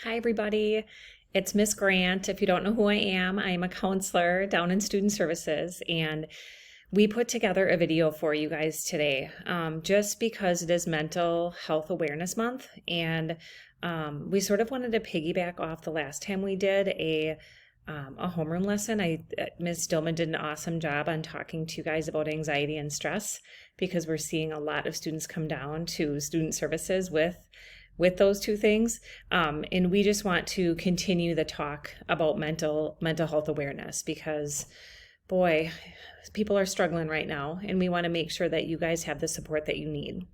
Hi, everybody. It's Miss Grant. If you don't know who I am a counselor down in student services, and we put together a video for you guys today just because it is Mental Health Awareness Month. And we sort of wanted to piggyback off the last time we did a homeroom lesson. Ms. Dillman did an awesome job on talking to you guys about anxiety and stress because we're seeing a lot of students come down to student services with those two things. And we just want to continue the talk about mental health awareness because, boy, people are struggling right now, and we want to make sure that you guys have the support that you need.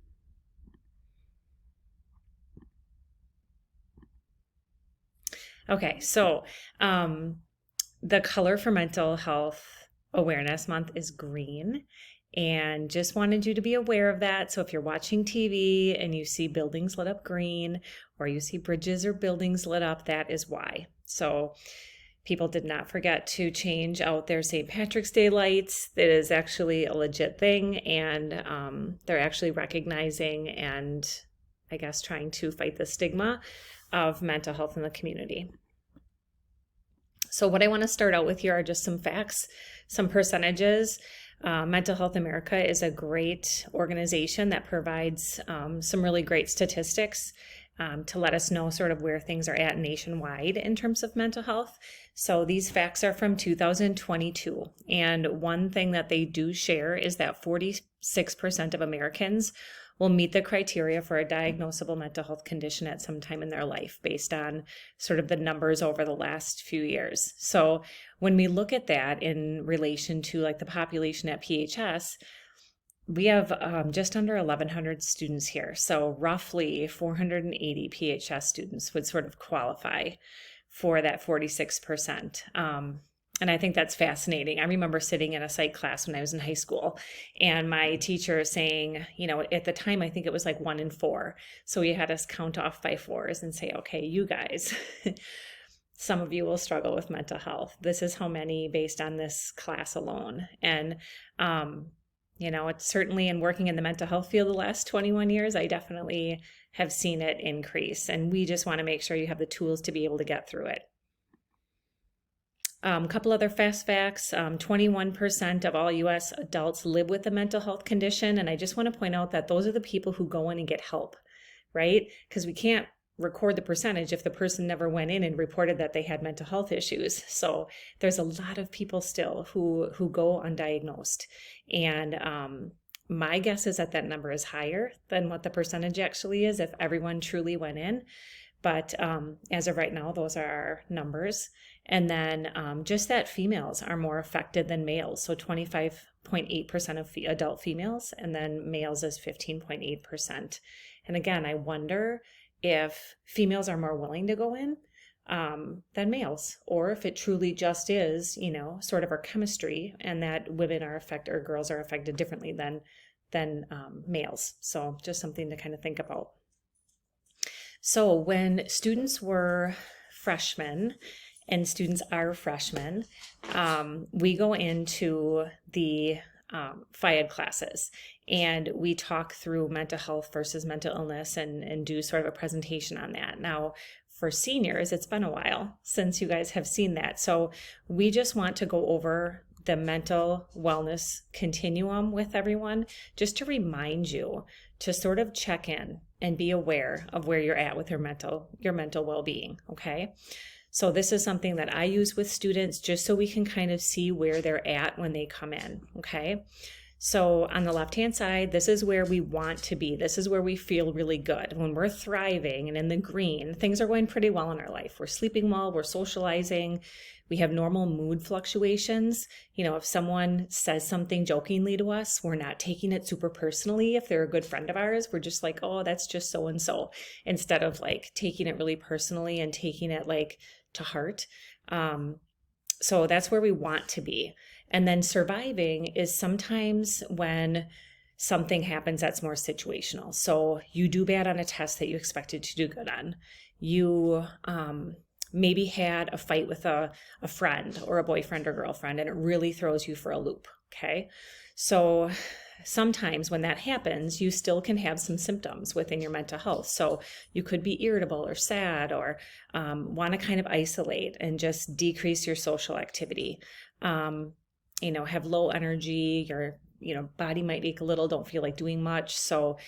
Okay, so the color for Mental Health Awareness Month is green. And just wanted you to be aware of that. So if you're watching TV and you see buildings lit up green, or you see bridges or buildings lit up, that is why. So people did not forget to change out their St. Patrick's Day lights. It is actually a legit thing, and they're actually recognizing and I guess trying to fight the stigma of mental health in the community. So what I want to start out with here are just some facts, some percentages. Mental Health America is a great organization that provides some really great statistics to let us know sort of where things are at nationwide in terms of mental health. So these facts are from 2022. And one thing that they do share is that 46% of Americans will meet the criteria for a diagnosable mental health condition at some time in their life based on sort of the numbers over the last few years. So when we look at that in relation to like the population at PHS, we have just under 1,100 students here. So roughly 480 PHS students would sort of qualify for that 46%. And I think that's fascinating. I remember sitting in a psych class when I was in high school, and my teacher saying, at the time, I think it was like 1 in 4. So he had us count off by fours and say, okay, you guys, some of you will struggle with mental health. This is how many based on this class alone. And, it's certainly in working in the mental health field the last 21 years, I definitely have seen it increase. And we just want to make sure you have the tools to be able to get through it. A couple other fast facts, 21% of all U.S. adults live with a mental health condition. And I just want to point out that those are the people who go in and get help, right? Because we can't record the percentage if the person never went in and reported that they had mental health issues. So there's a lot of people still who go undiagnosed. And my guess is that number is higher than what the percentage actually is if everyone truly went in. But as of right now, those are our numbers. And then just that females are more affected than males. So 25.8% of adult females, and then males is 15.8%. And again, I wonder if females are more willing to go in than males, or if it truly just is, sort of our chemistry, and that women are affected, or girls are affected differently than males. So just something to kind of think about. So when students were freshmen, and students are freshmen, we go into the FIAD classes, and we talk through mental health versus mental illness and do sort of a presentation on that. Now, for seniors, it's been a while since you guys have seen that. So we just want to go over the mental wellness continuum with everyone, just to remind you to sort of check in and be aware of where you're at with your mental well-being, okay? So this is something that I use with students just so we can kind of see where they're at when they come in, okay? So on the left-hand side, this is where we want to be. This is where we feel really good. When we're thriving and in the green, things are going pretty well in our life. We're sleeping well, we're socializing, we have normal mood fluctuations. If someone says something jokingly to us, we're not taking it super personally. If they're a good friend of ours, we're just like, oh, that's just so-and-so, instead of like taking it really personally and taking it like to heart. So that's where we want to be. And then surviving is sometimes when something happens that's more situational. So you do bad on a test that you expected to do good on. You maybe had a fight with a friend or a boyfriend or girlfriend, and it really throws you for a loop. Okay. So sometimes when that happens, you still can have some symptoms within your mental health. So you could be irritable or sad, or want to kind of isolate and just decrease your social activity. Have low energy, your body might ache a little, don't feel like doing much. So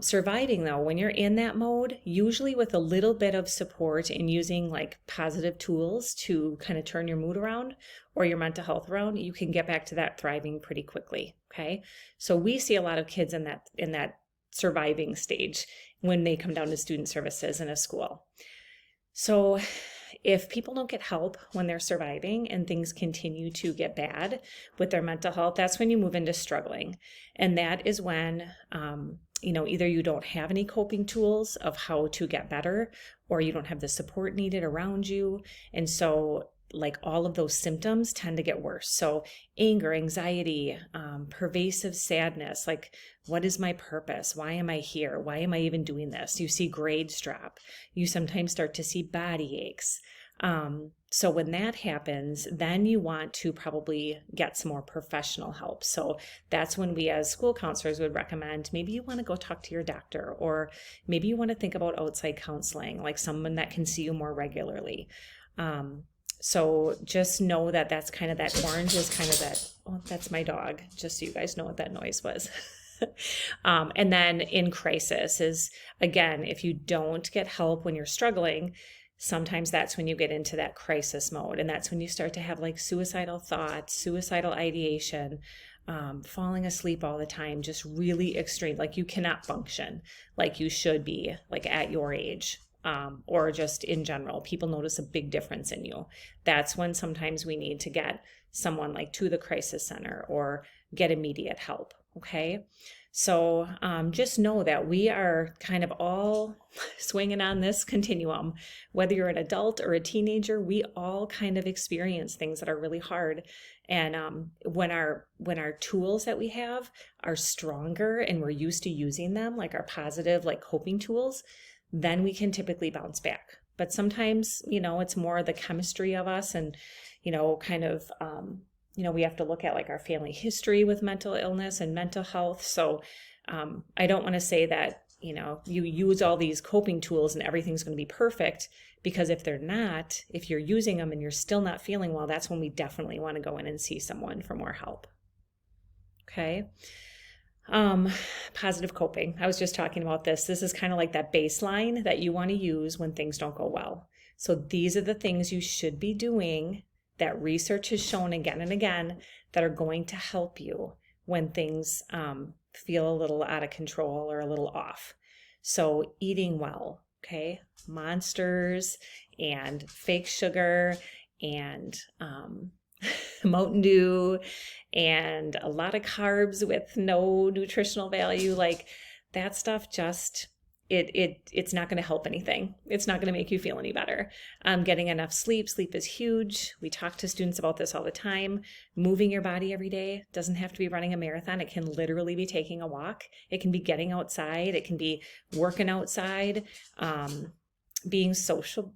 surviving though, when you're in that mode, usually with a little bit of support and using like positive tools to kind of turn your mood around or your mental health around, you can get back to that thriving pretty quickly. Okay. So we see a lot of kids in that surviving stage when they come down to student services in a school. So if people don't get help when they're surviving and things continue to get bad with their mental health, that's when you move into struggling. And that is when, either you don't have any coping tools of how to get better, or you don't have the support needed around you. And so like all of those symptoms tend to get worse. So anger, anxiety, pervasive sadness, like what is my purpose? Why am I here? Why am I even doing this? You see grades drop. You sometimes start to see body aches. So when that happens, then you want to probably get some more professional help. So that's when we as school counselors would recommend maybe you want to go talk to your doctor, or maybe you want to think about outside counseling, like someone that can see you more regularly. So just know that that's kind of that orange is kind of that, oh, that's my dog, just so you guys know what that noise was. And then in crisis is, again, if you don't get help when you're struggling, sometimes that's when you get into that crisis mode. And that's when you start to have like suicidal thoughts, suicidal ideation, falling asleep all the time, just really extreme, like you cannot function like you should be, like at your age. Or just in general, people notice a big difference in you. That's when sometimes we need to get someone like to the crisis center or get immediate help. Okay. So just know that we are kind of all swinging on this continuum. Whether you're an adult or a teenager, we all kind of experience things that are really hard. And when our tools that we have are stronger and we're used to using them, like our positive, like coping tools, then we can typically bounce back. But sometimes, it's more the chemistry of us and, kind of, we have to look at like our family history with mental illness and mental health. So I don't want to say that, you use all these coping tools and everything's going to be perfect, because if they're not, if you're using them and you're still not feeling well, that's when we definitely want to go in and see someone for more help. Okay. Positive coping. I was just talking about this. This is kind of like that baseline that you want to use when things don't go well. So these are the things you should be doing that research has shown again and again that are going to help you when things feel a little out of control or a little off. So eating well, okay? Monsters and fake sugar and Mountain Dew and a lot of carbs with no nutritional value, like that stuff just, it's not going to help anything. It's not going to make you feel any better. Getting enough sleep. Sleep is huge. We talk to students about this all the time. Moving your body every day doesn't have to be running a marathon. It can literally be taking a walk. It can be getting outside. It can be working outside. Being social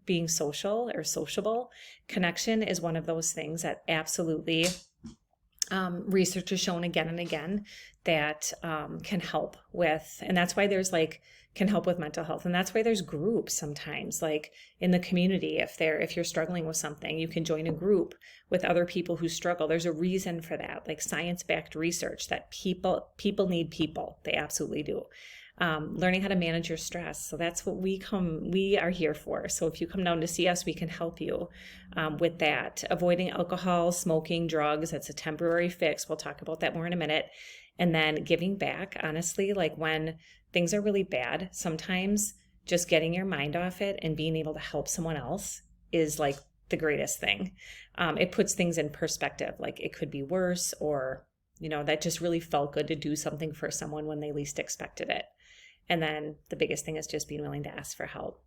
or sociable. Connection is one of those things that absolutely research has shown again and again that can help with, and that's why there's can help with mental health. And that's why there's groups sometimes, like in the community, if you're struggling with something, you can join a group with other people who struggle. There's a reason for that, like science-backed research that people need people. They absolutely do. Learning how to manage your stress. So that's what we are here for. So if you come down to see us, we can help you with that. Avoiding alcohol, smoking, drugs, that's a temporary fix. We'll talk about that more in a minute. And then giving back, honestly, like when things are really bad, sometimes just getting your mind off it and being able to help someone else is like the greatest thing. It puts things in perspective. Like it could be worse, or, that just really felt good to do something for someone when they least expected it. And then the biggest thing is just being willing to ask for help.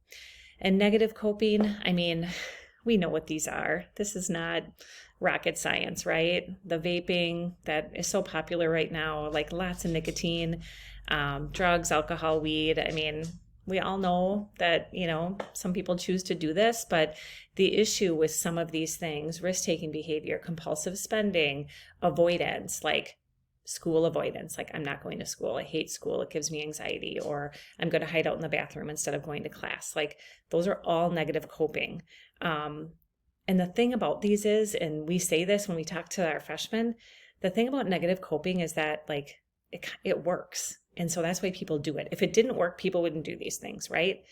And negative coping, we know what these are. This is not rocket science, right? The vaping that is so popular right now, like lots of nicotine, drugs, alcohol, weed. We all know that, some people choose to do this, but the issue with some of these things, risk-taking behavior, compulsive spending, avoidance, like school avoidance, like I'm not going to school, I hate school, it gives me anxiety, or I'm going to hide out in the bathroom instead of going to class. Like those are all negative coping. And the thing about these is, and we say this when we talk to our freshmen, the thing about negative coping is that like it works. And so that's why people do it. If it didn't work, people wouldn't do these things, right?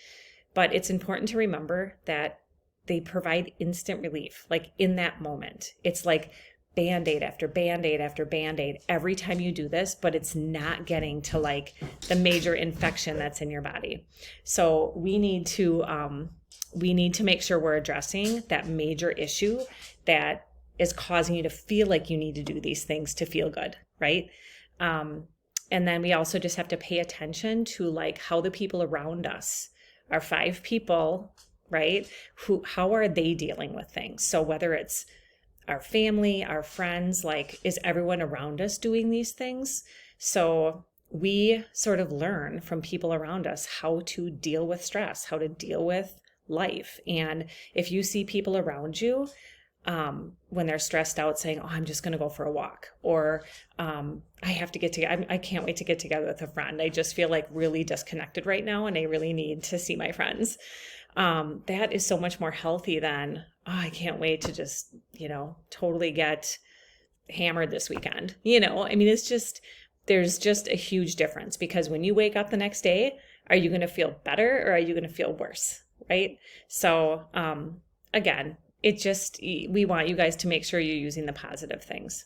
But it's important to remember that they provide instant relief, like in that moment. It's like Band-Aid after Band-Aid after Band-Aid every time you do this, but it's not getting to like the major infection that's in your body. So we need to make sure we're addressing that major issue that is causing you to feel like you need to do these things to feel good, right? And then we also just have to pay attention to like how the people around us, our 5 people, right? How are they dealing with things? So whether it's our family, our friends, like is everyone around us doing these things? So we sort of learn from people around us how to deal with stress, how to deal with life. And if you see people around you when they're stressed out saying, oh, I'm just going to go for a walk, or I have to get together, I can't wait to get together with a friend, I just feel like really disconnected right now and I really need to see my friends. That is so much more healthy than, oh, I can't wait to just, totally get hammered this weekend. I mean, there's just a huge difference, because when you wake up the next day, are you going to feel better or are you going to feel worse? Right? So, again, we want you guys to make sure you're using the positive things.